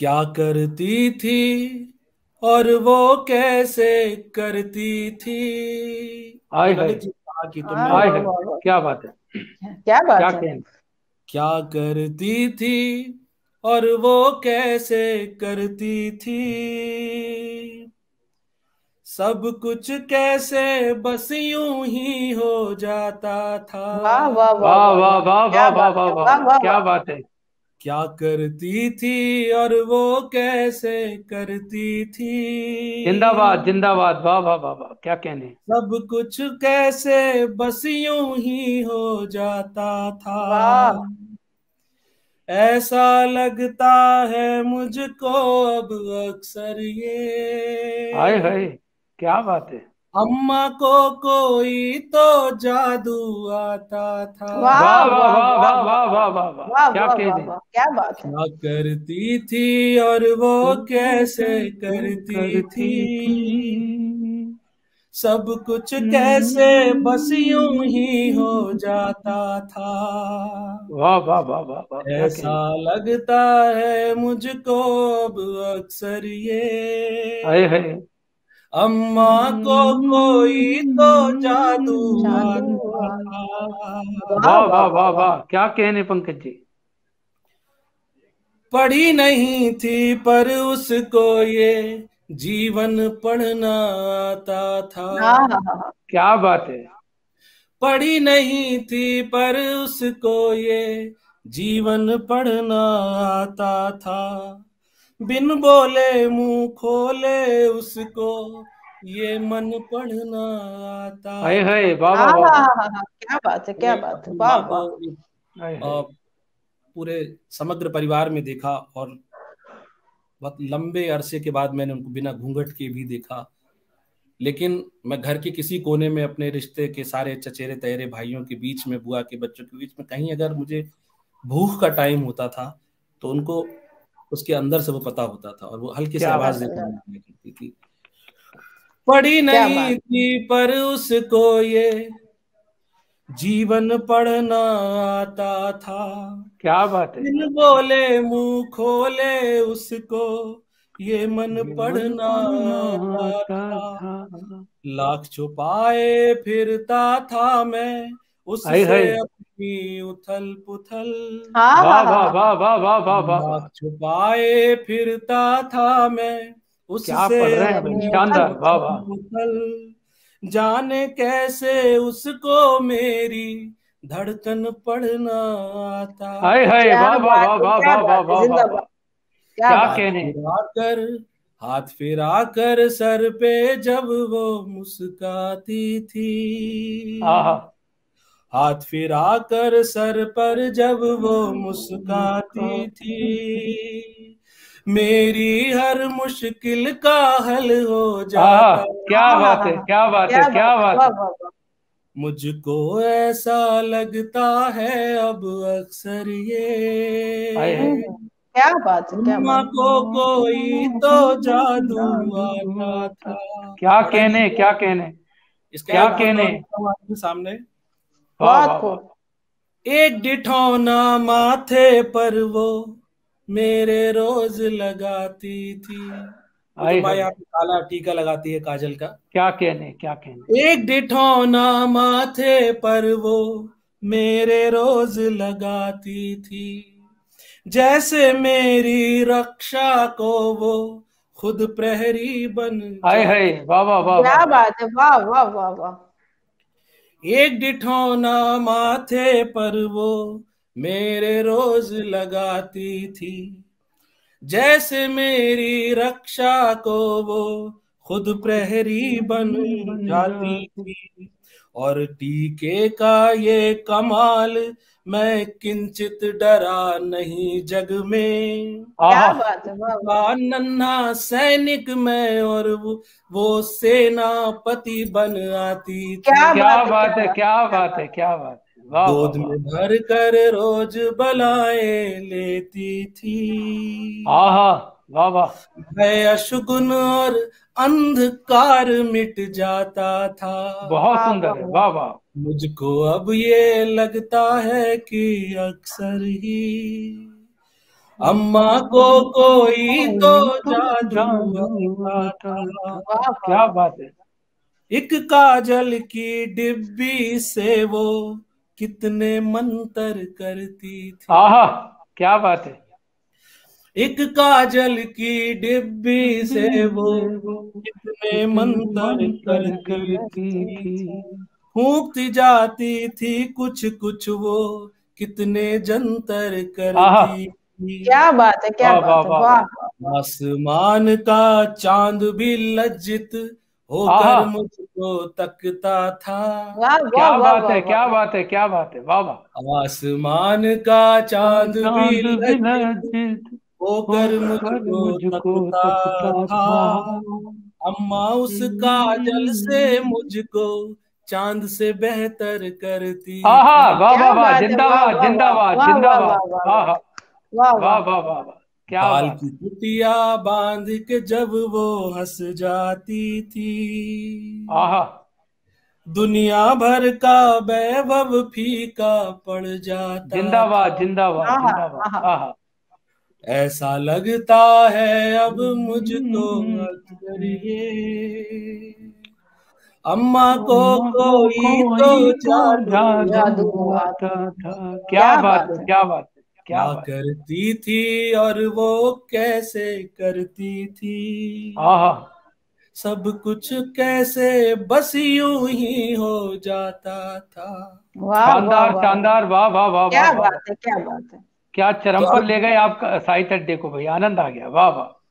क्या करती थी और वो कैसे करती थी। आय ये हाय। ललित जी कहा कि वाह तुमने आय वाह हाय। वाह वाह, क्या बात है। क्या क्या बात है। कहने। क्या करती थी और वो कैसे करती थी। सब कुछ कैसे बस यूं ही हो जाता था। वाह वाह वाह वाह वाह वाह वाह, वाह वाह क्या वाह बात वाह है, वाह वाह वाह, वाह क्या वाह। बात है। क्या करती थी और वो कैसे करती थी। जिंदाबाद जिंदाबाद, वाह वाह वाह वाह, क्या कहने। सब कुछ कैसे बस यूं ही हो जाता था। वाह ऐसा लगता है मुझको अब अक्सर आय ये। हाय। क्या बात है। अम्मा को कोई तो जादू आता था। वाह वाह वाह वाह वाह वाह वाह वाह वाह वाह वाह वाह वाह, वाह क्या वाह वाह कहने। वाह, क्या बात है। क्या करती थी और वो कैसे करती करती थी। थी। सब कुछ कैसे बस यूं ही हो जाता था। वाह वाह वाह वाह वाह, क्या ऐसा कहने। लगता है मुझको अब अक्सर ये। आय हाय। अम्मा को कोई तो जादू जादू आता आता था। था। वाह वाह वाह वाह वाह वाह वाह। वाह, क्या कहने पंकज जी। पढ़ी नहीं थी पर उसको ये जीवन पढ़ना आता था। हाँ हाँ हाँ हाँ। क्या बात है। पढ़ी नहीं थी पर उसको ये जीवन पढ़ना आता था। बिन बोले मुंह खोले उसको ये मन पढ़ना आता आय था। हाय, वाह हाँ वाह वाह हाँ वाह। हाँ हाँ हाँ, क्या बात है, क्या मैंने बात है, अपनी वाह माँ को वाह। एक, आय हाय। अ, पूरे समग्र परिवार में देखा और बहुत लंबे अरसे के बाद मैंने उनको बिना घूंघट के भी देखा। लेकिन मैं घर के किसी कोने में अपने रिश्ते के सारे चचेरे तहेरे भाइयों के बीच में, बुआ के बच्चों के बीच में, कहीं अगर मुझे भूख का टाइम होता था तो उनको उसके अंदर से वो पता होता था और वो हल्की सी क्या क्या आवाज बात। देकर सुंदर। निकला करती थी। पढ़ी क्या नहीं बात। थी पर उसको ये जीवन पढ़ना आता था। क्या बात है। बिन बोले मुंह खोले उसको ये मन ये मन पढ़ना पढ़ना आता आता था। था। लाख छुपाए फिरता था मैं आय उससे हाय। अपनी उथल पुथल। हाँ वाह हाँ हाँ वाह हाँ वाह वाह वाह वाह वाह वाह। लाख छुपाए फिरता था मैं क्या उससे पढ़ रहे हैं भाई, अपनी उथल शानदार, वाह पुथल। वाह। उथल पुथल। जाने कैसे उसको मेरी धड़कन पढ़ना आता आय था। हाय, क्या वाह वाह बात वाह है, वाह क्या वाह वाह बात है, वाह वाह वाह। जिंदाबाद। क्या क्या बात हाथ है। कहने। फिराकर हाथ फिराकर सर पे जब वो मुस्काती थी। आहा। हाथ फिराकर सर पर जब वो मुस्काती मुस्काती थी। थी। मेरी हर मुश्किल का हल हो आहा। जाता क्या हाँ हाँ बात हाँ है, हाँ, क्या बात है, क्या बात क्या है, बात वाह है। वाह वाह। मुझको ऐसा लगता है अब अक्सर आय हाय। ये। क्या बात है, क्या अम्मा बात को कोई तो जादू आता था। क्या पढ़ा कहने, लीजिए। क्या कहने। इसका क्या एक लाइन कहने। और लिखा हुआ है आपके सामने। वाह बहुत वाह वाह। खूब। एक डिठौना माथे पर वो मेरे रोज लगाती थी। वो जो आय माँ हाय। यहाँ पे काला टीका लगाती है काजल का। क्या कहने, क्या कहने। एक डिठौना माथे पर वो मेरे रोज लगाती थी। जैसे मेरी रक्षा को वो खुद प्रहरी बन आय हाय, जाती। वाह वाह वाह वाह क्या वाह। बात है, वाह वाह वाह वाह। एक डिठौना माथे पर वो मेरे रोज लगाती थी। जैसे मेरी रक्षा को वो खुद प्रहरी बन बन जाती जाती। थी। और टीके का ये कमाल मैं किंचित डरा नहीं जग में। क्या आहा। बात है, वाह वाह। का नन्हा सैनिक मैं और वो सेनापति बन आती क्या थी। क्या बात है, क्या बात है, बात है, क्या क्या बात बात है, क्या बात है, वाह वाह गोद वाह। में भर कर रोज बलाएं लेती थी। आहा। वाह वाह। भय अशुगुन और अंधकार मिट जाता था। है, बहुत वाह सुंदर वाह है, वाह। वाह वाह। मुझको अब ये लगता है कि अक्सर ही अम्मा को कोई तो जादू जादू आता आता था। था। वाह क्या वाह बात है। एक काजल की डिब्बी से वो कितने मंतर करती थी। आहा, क्या बात है। एक काजल की डिब्बी से वो से वो कितने कितने मंतर मंतर करती करती थी। थी। फूंकती जाती थी कुछ कुछ वो कितने जंतर आहा, करती थी। क्या बात है, क्या वाह वाह बात है, वाह वाह वाह। वाह वाह। आसमान का चांद भी लज्जित आहा, होकर मुझको तकता था। वाह वाह क्या वाह बात वाह है, वाह। क्या बात है, क्या बात है, वाह वाह। आसमान का चांद भी चांद भी लज्जित लज्जित होकर होकर मुझको मुझको तकता तकता था। था। अम्मा उस काजल से मुझको चांद से बेहतर करती आहा, थी। वाह वाह क्या वाह, बात है, वाह जिंदाबाद वाह वाह जिंदाबाद वाह वाह वाह जिंदाबाद। वाह वाह आहा, वाह वाह वाह वाह वाह। वाह वाह, क्या बाल बात। की कुटिया बांध के जब वो हंस जाती थी। आहा, दुनिया भर का वैभव फीका पड़ जाता जिंदाबाद था। जिंदाबाद आहा जिंदाबाद। आहा। आहा। ऐसा लगता है अब मुझको अक्सर ये, अम्मा को अम्मा को कोई तो कोई तो जादू जादू जादू आता। आता था। क्या क्या बात है, बात है। क्या बात है, क्या क्या बात। करती थी और वो कैसे करती थी। आहा, सब कुछ कैसे बस यूं ही हो जाता था। वाह वाह शानदार वाह। शानदार, वाह वाह वाह वाह क्या वाह वाह। बात है, क्या बात है। क्या तो चरम पर अब ले गए आप साहित्य अड्डे को भाई, आनंद आ गया, वाह वाह।